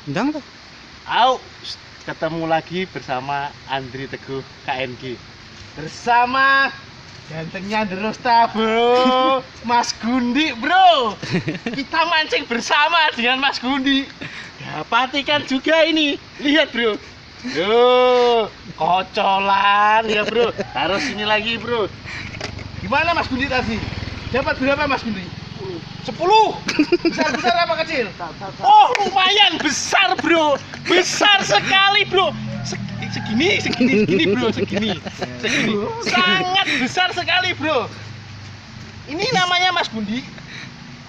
Ndang tuh. Au, ketemu lagi bersama Andri Teguh KNG. Bersama gantengnya Derosta, bro. Mas Gundi, bro. Kita mancing bersama dengan Mas Gundi. Dapatikan juga ini. Lihat, bro. Yo, kocolan ya, bro. Taruh sini lagi, bro. Gimana Mas Gundi tadi? Dapat berapa Mas Gundi? 10. Besar-besar apa kecil? Oh, lumayan besar, bro. Besar sekali, bro. Segini, bro, segini. Sangat besar sekali, bro. Ini namanya Mas Gundi.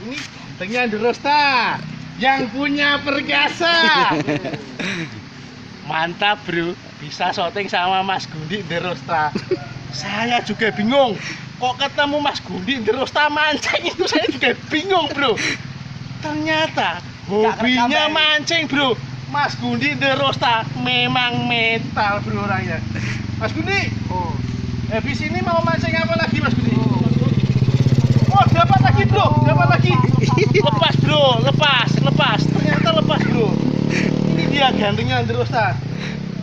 Ini gantengnya Derosta yang punya perkasa. Mantap, bro. Bisa syuting sama Mas Gundi Derosta. Saya juga bingung. Kok ketemu Mas Gundi Derosta mancing itu saya juga bingung, bro. Ternyata hobinya mancing, bro. Mas Gundi Derosta memang metal, bro, orangnya. Mas Gundi, habis ini mau mancing apa lagi, Mas Gundi? Oh, dapat lagi, bro. Dapat lagi. Lepas, bro. Lepas. Ternyata lepas, bro. Ini dia gantengnya Derosta.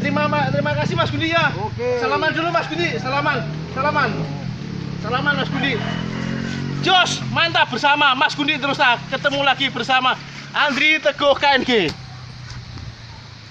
Terima kasih Mas Gundi ya. Oke. Salaman dulu Mas Gundi. Salaman Mas Gundi. Jos, mantap bersama Mas Gundi Derosta. Ketemu lagi bersama Andri Teguh KNG.